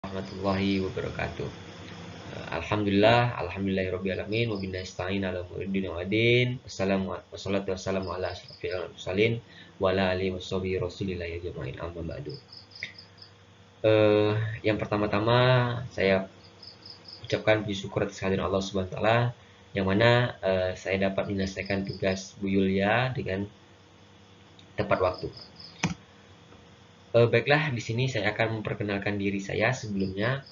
warahmatullahi wabarakatuh. Alhamdulillahirabbil alamin wa billahi nasta'in ala umurid waddin. Wassalatu wassalamu ala asyrofil mursalin wa ala alihi washabihi rasulillah ajmain amma ba'du. Yang pertama-tama saya ucapkan puji syukur atas kehadiran Allah Subhanahu wa taala yang mana saya dapat menyelesaikan tugas Bu Yulia dengan tepat waktu. Baiklah, di sini saya akan memperkenalkan diri saya sebelumnya.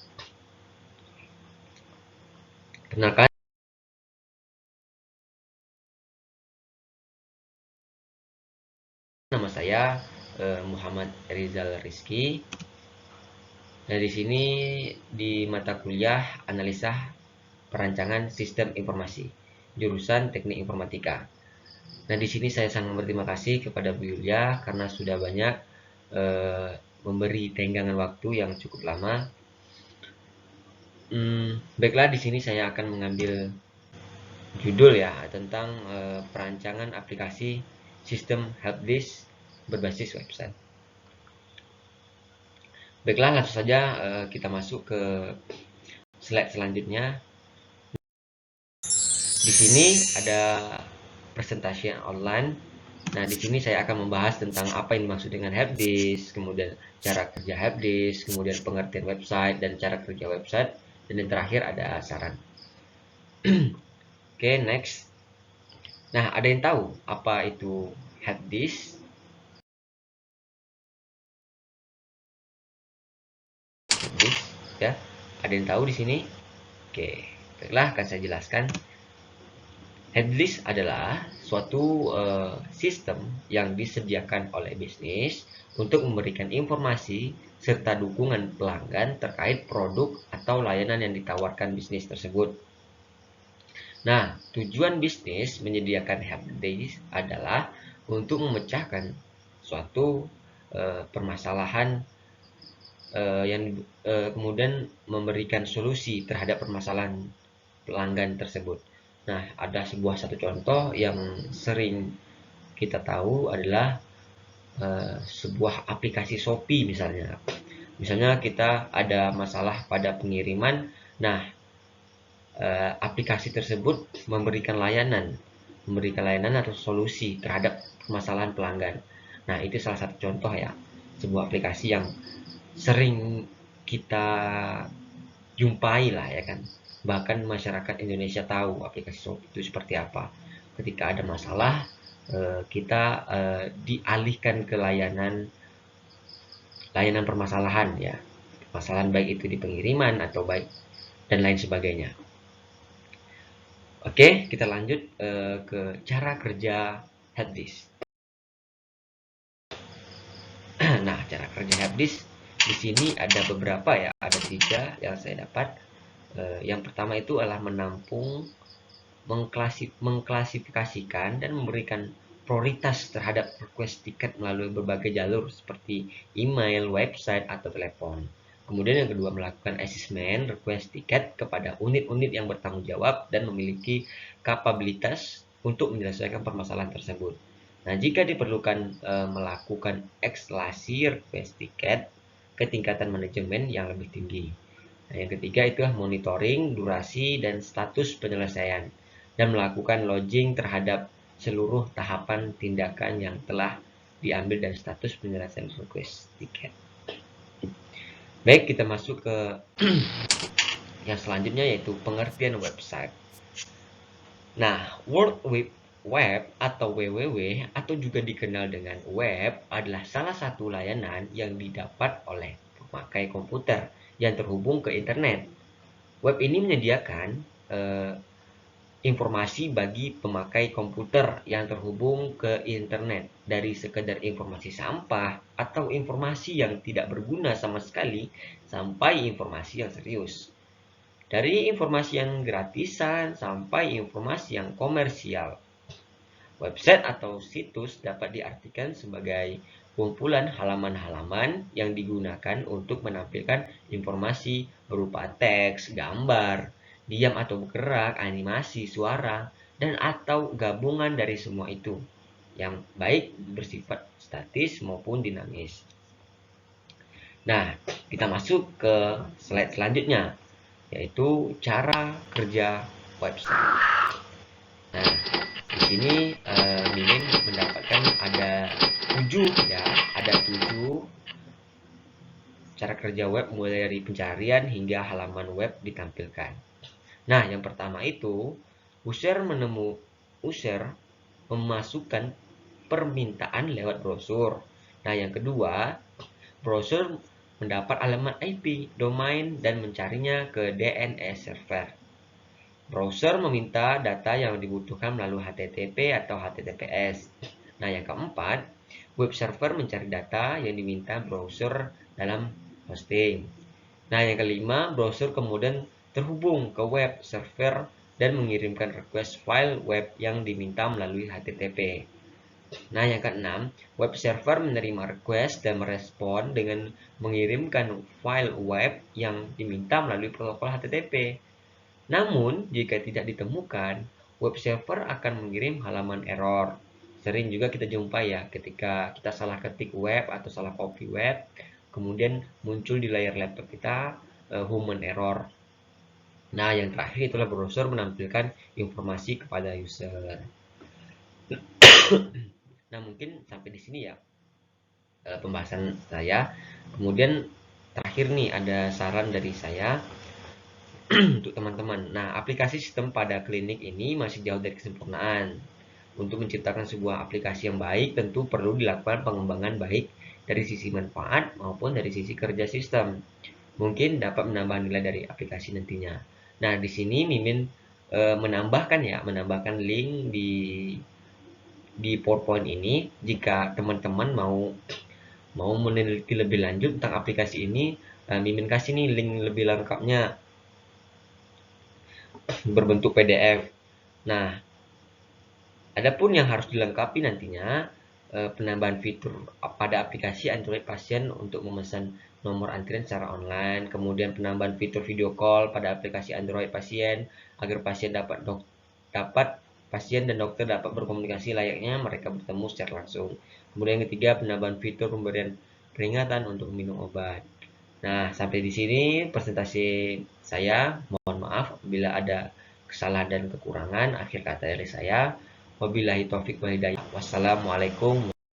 Kenalkan, nama saya Muhammad Rizal Rizky. Nah, di sini di mata kuliah analisa perancangan sistem informasi, jurusan Teknik Informatika. Nah, di sini saya sangat berterima kasih kepada Bu Yulia karena sudah banyak memberi tenggangan waktu yang cukup lama. Baiklah, di sini saya akan mengambil judul ya tentang perancangan aplikasi sistem helpdesk berbasis website. Baiklah, langsung saja kita masuk ke slide selanjutnya. Di sini ada presentasi online. Nah, di sini saya akan membahas tentang apa yang dimaksud dengan helpdesk, kemudian cara kerja helpdesk, kemudian pengertian website dan cara kerja website, dan yang terakhir ada saran. Oke, next. Nah, ada yang tahu apa itu helpdesk? Ya, ada yang tahu di sini? Oke, baiklah, akan saya jelaskan. Helpdesk adalah suatu sistem yang disediakan oleh bisnis untuk memberikan informasi serta dukungan pelanggan terkait produk atau layanan yang ditawarkan bisnis tersebut. Nah, tujuan bisnis menyediakan helpdesk adalah untuk memecahkan suatu permasalahan yang kemudian memberikan solusi terhadap permasalahan pelanggan tersebut. Nah, ada satu contoh yang sering kita tahu adalah sebuah aplikasi Shopee misalnya. Misalnya kita ada masalah pada pengiriman. Nah, aplikasi tersebut memberikan layanan atau solusi terhadap permasalahan pelanggan. Nah, itu salah satu contoh ya, sebuah aplikasi yang sering kita jumpai lah ya kan. Bahkan masyarakat Indonesia tahu aplikasi Shopee itu seperti apa. Ketika ada masalah, kita dialihkan ke layanan permasalahan ya. Permasalahan baik itu di pengiriman atau baik dan lain sebagainya. Oke, kita lanjut ke cara kerja helpdesk. Nah, cara kerja helpdesk di sini ada beberapa ya, ada 3 yang saya dapat. Yang pertama itu adalah menampung, mengklasifikasikan dan memberikan prioritas terhadap request tiket melalui berbagai jalur seperti email, website, atau telepon. Kemudian yang kedua, melakukan asesmen request tiket kepada unit-unit yang bertanggung jawab dan memiliki kapabilitas untuk menyelesaikan permasalahan tersebut. Nah, jika diperlukan melakukan eskalasi request tiket ke tingkatan manajemen yang lebih tinggi. Nah, yang ketiga itu monitoring durasi dan status penyelesaian dan melakukan logging terhadap seluruh tahapan tindakan yang telah diambil dan status penyelesaian request tiket. Baik, kita masuk ke yang selanjutnya yaitu pengertian website. Nah, World Web atau WWW atau juga dikenal dengan web adalah salah satu layanan yang didapat oleh pemakai komputer yang terhubung ke internet. Web ini menyediakan informasi bagi pemakai komputer yang terhubung ke internet, dari sekedar informasi sampah atau informasi yang tidak berguna sama sekali sampai informasi yang serius. Dari informasi yang gratisan sampai informasi yang komersial. Website atau situs dapat diartikan sebagai kumpulan halaman-halaman yang digunakan untuk menampilkan informasi berupa teks, gambar, diam atau bergerak, animasi, suara, dan atau gabungan dari semua itu, yang baik bersifat statis maupun dinamis. Nah, Kita masuk ke slide selanjutnya, yaitu cara kerja website. Nah, di sini Mimin mendapatkan ada 7 ya, ada 7 cara kerja web mulai dari pencarian hingga halaman web ditampilkan. Nah, yang pertama itu user memasukkan permintaan lewat browser. Nah, yang kedua, browser mendapat alamat IP, domain, dan mencarinya ke DNS server. Browser meminta data yang dibutuhkan melalui HTTP atau HTTPS. Nah, yang keempat, web server mencari data yang diminta browser dalam hosting. Nah, yang kelima, browser kemudian terhubung ke web server dan mengirimkan request file web yang diminta melalui HTTP. Nah, yang keenam, web server menerima request dan merespon dengan mengirimkan file web yang diminta melalui protokol HTTP. Namun, jika tidak ditemukan, web server akan mengirim halaman error. Sering juga kita jumpa ya, ketika kita salah ketik web atau salah copy web, kemudian muncul di layar laptop kita human error. Nah, yang terakhir itulah browser menampilkan informasi kepada user. Nah, mungkin sampai di sini ya pembahasan saya. Kemudian terakhir nih ada saran dari saya untuk teman-teman. Nah, aplikasi sistem pada klinik ini masih jauh dari kesempurnaan. Untuk menciptakan sebuah aplikasi yang baik, tentu perlu dilakukan pengembangan baik dari sisi manfaat maupun dari sisi kerja sistem. Mungkin dapat menambah nilai dari aplikasi nantinya. Nah, di sini Mimin menambahkan link di PowerPoint ini jika teman-teman mau meneliti lebih lanjut tentang aplikasi ini. Mimin kasih nih link lebih lengkapnya berbentuk PDF. Nah, adapun yang harus dilengkapi nantinya penambahan fitur pada aplikasi Android pasien untuk memesan nomor antrian secara online, kemudian penambahan fitur video call pada aplikasi Android pasien agar pasien dan dokter dapat berkomunikasi layaknya mereka bertemu secara langsung. Kemudian yang ketiga, penambahan fitur pemberian peringatan untuk minum obat. Nah, sampai di sini presentasi saya. Mohon maaf apabila ada kesalahan dan kekurangan. Akhir kata dari saya, wabillahi taufik wal hidayah. Wassalamualaikum